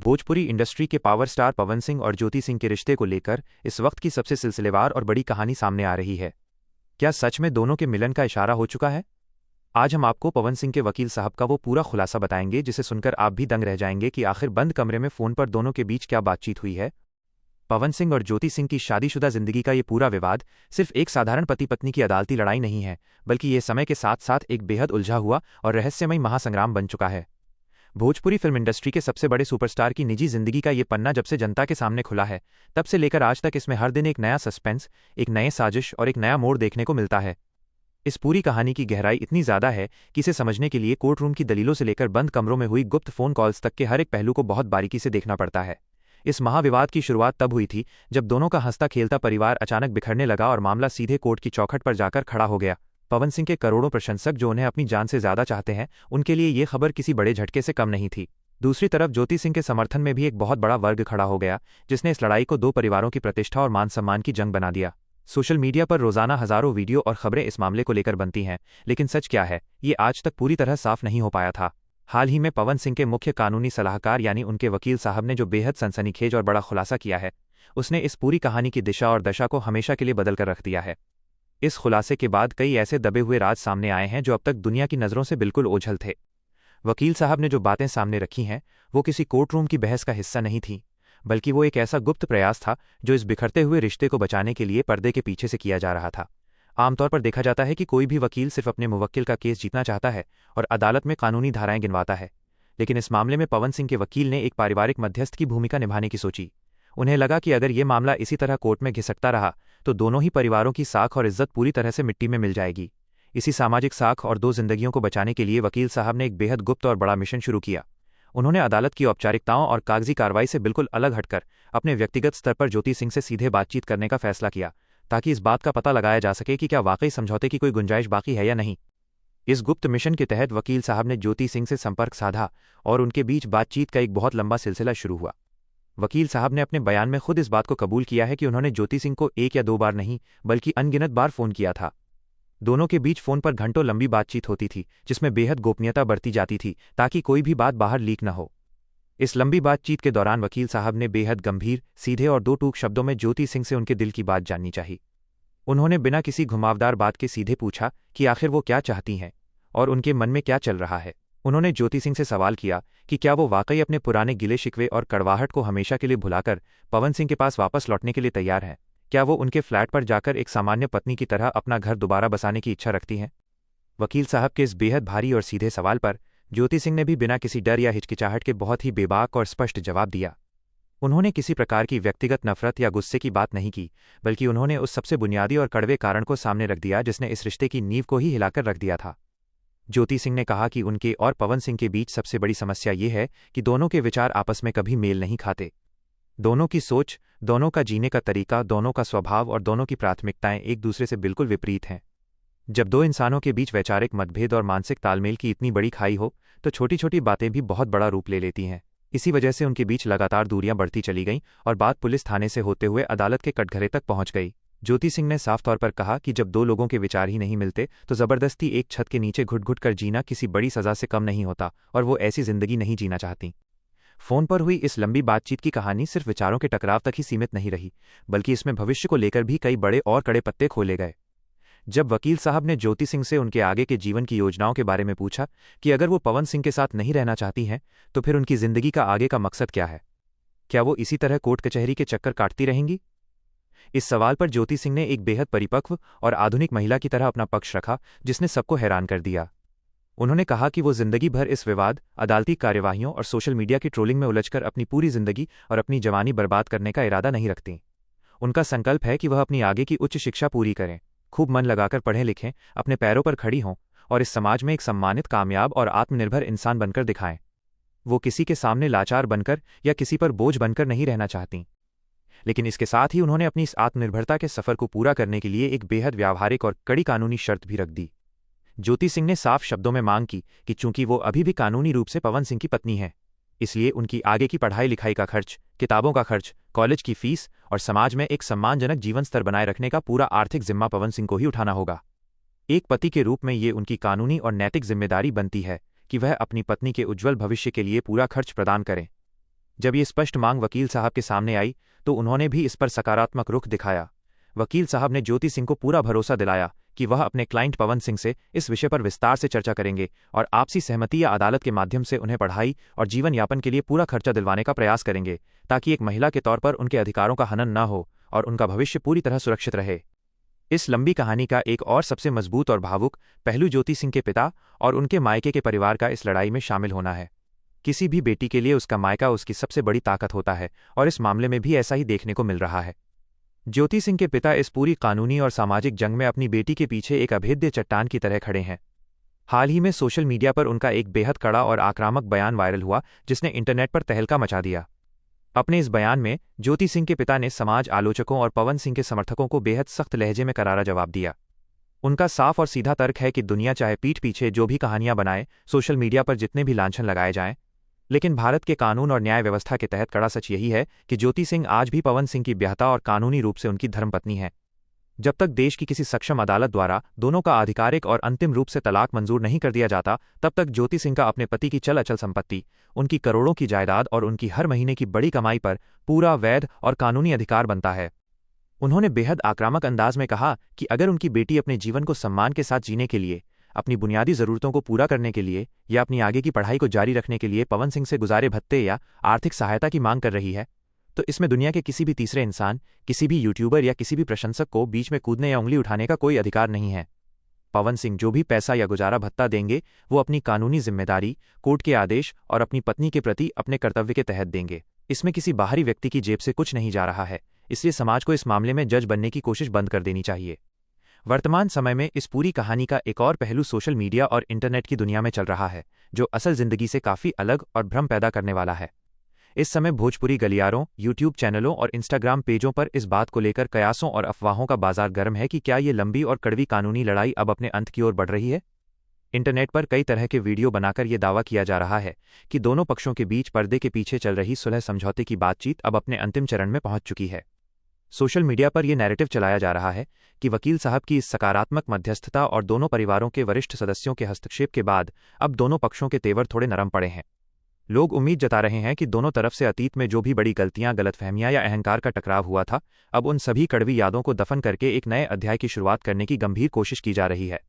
Bhojpuri industry के power star Pawan Singh और ज्योति सिंह के रिश्ते को लेकर इस वक्त की सबसे सिलसिलेवार और बड़ी कहानी सामने आ रही है। क्या सच में दोनों के मिलन का इशारा हो चुका है? आज हम आपको पवन सिंह के वकील साहब का वो पूरा खुलासा बताएंगे जिसे सुनकर आप भी दंग रह जाएंगे कि आखिर बंद कमरे में फोन पर दोनों के बीच क्या बातचीत हुई है। पवन सिंह और ज्योति सिंह की शादीशुदा जिंदगी का ये पूरा विवाद सिर्फ एक साधारण पति पत्नी की अदालती लड़ाई नहीं है, बल्कि ये समय के साथ साथ एक बेहद उलझा हुआ और रहस्यमयी महासंग्राम बन चुका है। भोजपुरी फिल्म इंडस्ट्री के सबसे बड़े सुपरस्टार की निजी जिंदगी का ये पन्ना जब से जनता के सामने खुला है, तब से लेकर आज तक इसमें हर दिन एक नया सस्पेंस, एक नए साजिश और एक नया मोड़ देखने को मिलता है। इस पूरी कहानी की गहराई इतनी ज्यादा है कि इसे समझने के लिए कोर्ट रूम की दलीलों से लेकर बंद कमरों में हुई गुप्त फोन कॉल्स तक के हर एक पहलू को बहुत बारीकी से देखना पड़ता है। इस महाविवाद की शुरुआत तब हुई थी जब दोनों का हंसता खेलता परिवार अचानक बिखरने लगा और मामला सीधे कोर्ट की चौखट पर जाकर खड़ा हो गया। पवन सिंह के करोड़ों प्रशंसक जो उन्हें अपनी जान से ज्यादा चाहते हैं, उनके लिए ये खबर किसी बड़े झटके से कम नहीं थी। दूसरी तरफ ज्योति सिंह के समर्थन में भी एक बहुत बड़ा वर्ग खड़ा हो गया, जिसने इस लड़ाई को दो परिवारों की प्रतिष्ठा और मान सम्मान की जंग बना दिया। सोशल मीडिया पर रोजाना हजारों वीडियो और खबरें इस मामले को लेकर बनती हैं, लेकिन सच क्या है, ये आज तक पूरी तरह साफ नहीं हो पाया था। हाल ही में पवन सिंह के मुख्य कानूनी सलाहकार यानी उनके वकील साहब ने जो बेहद सनसनीखेज और बड़ा खुलासा किया है, उसने इस पूरी कहानी की दिशा और दशा को हमेशा के लिए बदल कर रख दिया है। इस खुलासे के बाद कई ऐसे दबे हुए राज सामने आए हैं जो अब तक दुनिया की नज़रों से बिल्कुल ओझल थे। वकील साहब ने जो बातें सामने रखी हैं, वो किसी कोर्ट रूम की बहस का हिस्सा नहीं थी, बल्कि वो एक ऐसा गुप्त प्रयास था जो इस बिखरते हुए रिश्ते को बचाने के लिए पर्दे के पीछे से किया जा रहा था। आमतौर पर देखा जाता है कि कोई भी वकील सिर्फ अपने मुवक्किल का केस जीतना चाहता है और अदालत में कानूनी धाराएं गिनवाता है, लेकिन इस मामले में पवन सिंह के वकील ने एक पारिवारिक मध्यस्थ की भूमिका निभाने की सोची। उन्हें लगा कि अगर ये मामला इसी तरह कोर्ट में घिसकता रहा तो दोनों ही परिवारों की साख और इज्जत पूरी तरह से मिट्टी में मिल जाएगी। इसी सामाजिक साख और दो जिंदगियों को बचाने के लिए वकील साहब ने एक बेहद गुप्त और बड़ा मिशन शुरू किया। उन्होंने अदालत की औपचारिकताओं और कागजी कार्रवाई से बिल्कुल अलग हटकर अपने व्यक्तिगत स्तर पर ज्योति सिंह से सीधे बातचीत करने का फैसला किया, ताकि इस बात का पता लगाया जा सके कि क्या वाकई समझौते की कोई गुंजाइश बाकी है या नहीं। इस गुप्त मिशन के तहत वकील साहब ने ज्योति सिंह से संपर्क साधा और उनके बीच बातचीत का एक बहुत लंबा सिलसिला शुरू हुआ। वकील साहब ने अपने बयान में खुद इस बात को कबूल किया है कि उन्होंने ज्योति सिंह को एक या दो बार नहीं, बल्कि अनगिनत बार फोन किया था। दोनों के बीच फोन पर घंटों लंबी बातचीत होती थी, जिसमें बेहद गोपनीयता बरती जाती थी ताकि कोई भी बात बाहर लीक न हो। इस लंबी बातचीत के दौरान वकील साहब ने बेहद गंभीर, सीधे और दो टूक शब्दों में ज्योति सिंह से उनके दिल की बात जाननी चाहिए। उन्होंने बिना किसी घुमावदार बात के सीधे पूछा कि आखिर वो क्या चाहती हैं और उनके मन में क्या चल रहा है। उन्होंने ज्योति सिंह से सवाल किया कि क्या वो वाकई अपने पुराने गिले शिकवे और कड़वाहट को हमेशा के लिए भुलाकर पवन सिंह के पास वापस लौटने के लिए तैयार हैं। क्या वो उनके फ्लैट पर जाकर एक सामान्य पत्नी की तरह अपना घर दोबारा बसाने की इच्छा रखती हैं? वकील साहब के इस बेहद भारी और सीधे सवाल पर ज्योति सिंह ने भी बिना किसी डर या हिचकिचाहट के बहुत ही बेबाक और स्पष्ट जवाब दिया। उन्होंने किसी प्रकार की व्यक्तिगत नफरत या गुस्से की बात नहीं की, बल्कि उन्होंने उस सबसे बुनियादी और कड़वे कारण को सामने रख दिया जिसने इस रिश्ते की नींव को ही हिलाकर रख दिया था। ज्योति सिंह ने कहा कि उनके और पवन सिंह के बीच सबसे बड़ी समस्या ये है कि दोनों के विचार आपस में कभी मेल नहीं खाते। दोनों की सोच, दोनों का जीने का तरीका, दोनों का स्वभाव और दोनों की प्राथमिकताएं एक दूसरे से बिल्कुल विपरीत हैं। जब दो इंसानों के बीच वैचारिक मतभेद और मानसिक तालमेल की इतनी बड़ी खाई हो, तो छोटी छोटी बातें भी बहुत बड़ा रूप ले लेती हैं। इसी वजह से उनके बीच लगातार दूरियां बढ़ती चली गईं और बात पुलिस थाने से होते हुए अदालत के कटघरे तक पहुंच गई। ज्योति सिंह ने साफ तौर पर कहा कि जब दो लोगों के विचार ही नहीं मिलते तो जबरदस्ती एक छत के नीचे घुट घुट कर जीना किसी बड़ी सजा से कम नहीं होता, और वो ऐसी जिंदगी नहीं जीना चाहती। फोन पर हुई इस लंबी बातचीत की कहानी सिर्फ विचारों के टकराव तक ही सीमित नहीं रही, बल्कि इसमें भविष्य को लेकर भी कई बड़े और कड़े पत्ते खोले गए। जब वकील साहब ने ज्योति सिंह से उनके आगे के जीवन की योजनाओं के बारे में पूछा कि अगर वो पवन सिंह के साथ नहीं रहना चाहती हैं, तो फिर उनकी जिंदगी का आगे का मकसद क्या है? क्या वो इसी तरह कोर्ट कचहरी के चक्कर काटती रहेंगी? इस सवाल पर ज्योति सिंह ने एक बेहद परिपक्व और आधुनिक महिला की तरह अपना पक्ष रखा, जिसने सबको हैरान कर दिया। उन्होंने कहा कि वो जिंदगी भर इस विवाद, अदालती कार्यवाहियों और सोशल मीडिया की ट्रोलिंग में उलझकर अपनी पूरी जिंदगी और अपनी जवानी बर्बाद करने का इरादा नहीं रखती। उनका संकल्प है कि वह अपनी आगे की उच्च शिक्षा पूरी करें, खूब मन लगाकर पढ़ें लिखें, अपने पैरों पर खड़ी हों और इस समाज में एक सम्मानित, कामयाब और आत्मनिर्भर इंसान बनकर दिखाएं। वो किसी के सामने लाचार बनकर या किसी पर बोझ बनकर नहीं रहना चाहती। लेकिन इसके साथ ही उन्होंने अपनी इस आत्मनिर्भरता के सफर को पूरा करने के लिए एक बेहद व्यावहारिक और कड़ी कानूनी शर्त भी रख दी। ज्योति सिंह ने साफ शब्दों में मांग की कि चूंकि वो अभी भी कानूनी रूप से पवन सिंह की पत्नी है, इसलिए उनकी आगे की पढ़ाई लिखाई का खर्च, किताबों का खर्च, कॉलेज की फीस और समाज में एक सम्मानजनक जीवन स्तर बनाए रखने का पूरा आर्थिक जिम्मा पवन सिंह को ही उठाना होगा। एक पति के रूप में ये उनकी कानूनी और नैतिक जिम्मेदारी बनती है कि वह अपनी पत्नी के उज्ज्वल भविष्य के लिए पूरा खर्च प्रदान करें। जब ये स्पष्ट मांग वकील साहब के सामने आई तो उन्होंने भी इस पर सकारात्मक रुख दिखाया। वकील साहब ने ज्योति सिंह को पूरा भरोसा दिलाया कि वह अपने क्लाइंट पवन सिंह से इस विषय पर विस्तार से चर्चा करेंगे और आपसी सहमति या अदालत के माध्यम से उन्हें पढ़ाई और जीवन यापन के लिए पूरा खर्चा दिलवाने का प्रयास करेंगे, ताकि एक महिला के तौर पर उनके अधिकारों का हनन न हो और उनका भविष्य पूरी तरह सुरक्षित रहे। इस लंबी कहानी का एक और सबसे मजबूत और भावुक पहलू ज्योति सिंह के पिता और उनके मायके के परिवार का इस लड़ाई में शामिल होना है। किसी भी बेटी के लिए उसका मायका उसकी सबसे बड़ी ताकत होता है और इस मामले में भी ऐसा ही देखने को मिल रहा है। ज्योति सिंह के पिता इस पूरी कानूनी और सामाजिक जंग में अपनी बेटी के पीछे एक अभेद्य चट्टान की तरह खड़े हैं। हाल ही में सोशल मीडिया पर उनका एक बेहद कड़ा और आक्रामक बयान वायरल हुआ जिसने इंटरनेट पर तहलका मचा दिया। अपने इस बयान में ज्योति सिंह के पिता ने समाज आलोचकों और पवन सिंह के समर्थकों को बेहद सख्त लहजे में करारा जवाब दिया। उनका साफ और सीधा तर्क है कि दुनिया चाहे पीठ पीछे जो भी कहानियां बनाए, सोशल मीडिया पर जितने भी लांछन लगाए जाएं, लेकिन भारत के कानून और न्याय व्यवस्था के तहत कड़ा सच यही है कि ज्योति सिंह आज भी पवन सिंह की ब्याहता और कानूनी रूप से उनकी धर्मपत्नी है। जब तक देश की किसी सक्षम अदालत द्वारा दोनों का आधिकारिक और अंतिम रूप से तलाक मंजूर नहीं कर दिया जाता, तब तक ज्योति सिंह का अपने पति की चल अचल संपत्ति, उनकी करोड़ों की जायदाद और उनकी हर महीने की बड़ी कमाई पर पूरा वैध और कानूनी अधिकार बनता है। उन्होंने बेहद आक्रामक अंदाज में कहा कि अगर उनकी बेटी अपने जीवन को सम्मान के साथ जीने के लिए, अपनी बुनियादी ज़रूरतों को पूरा करने के लिए या अपनी आगे की पढ़ाई को जारी रखने के लिए पवन सिंह से गुजारे भत्ते या आर्थिक सहायता की मांग कर रही है, तो इसमें दुनिया के किसी भी तीसरे इंसान, किसी भी यूट्यूबर या किसी भी प्रशंसक को बीच में कूदने या उंगली उठाने का कोई अधिकार नहीं है। पवन सिंह जो भी पैसा या गुजारा भत्ता देंगे वो अपनी कानूनी जिम्मेदारी, कोर्ट के आदेश और अपनी पत्नी के प्रति अपने कर्तव्य के तहत देंगे। इसमें किसी बाहरी व्यक्ति की जेब से कुछ नहीं जा रहा है, इसलिए समाज को इस मामले में जज बनने की कोशिश बंद कर देनी चाहिए। वर्तमान समय में इस पूरी कहानी का एक और पहलू सोशल मीडिया और इंटरनेट की दुनिया में चल रहा है, जो असल जिंदगी से काफ़ी अलग और भ्रम पैदा करने वाला है। इस समय भोजपुरी गलियारों, यूट्यूब चैनलों और इंस्टाग्राम पेजों पर इस बात को लेकर कयासों और अफवाहों का बाजार गर्म है कि क्या ये लंबी और कड़वी कानूनी लड़ाई अब अपने अंत की ओर बढ़ रही है। इंटरनेट पर कई तरह के वीडियो बनाकर यह दावा किया जा रहा है कि दोनों पक्षों के बीच पर्दे के पीछे चल रही सुलह समझौते की बातचीत अब अपने अंतिम चरण में पहुंच चुकी है। सोशल मीडिया पर यह नैरेटिव चलाया जा रहा है कि वकील साहब की इस सकारात्मक मध्यस्थता और दोनों परिवारों के वरिष्ठ सदस्यों के हस्तक्षेप के बाद अब दोनों पक्षों के तेवर थोड़े नरम पड़े हैं। लोग उम्मीद जता रहे हैं कि दोनों तरफ से अतीत में जो भी बड़ी गलतियां, गलतफहमियां या अहंकार का टकराव हुआ था, अब उन सभी कड़वी यादों को दफन करके एक नए अध्याय की शुरुआत करने की गंभीर कोशिश की जा रही है।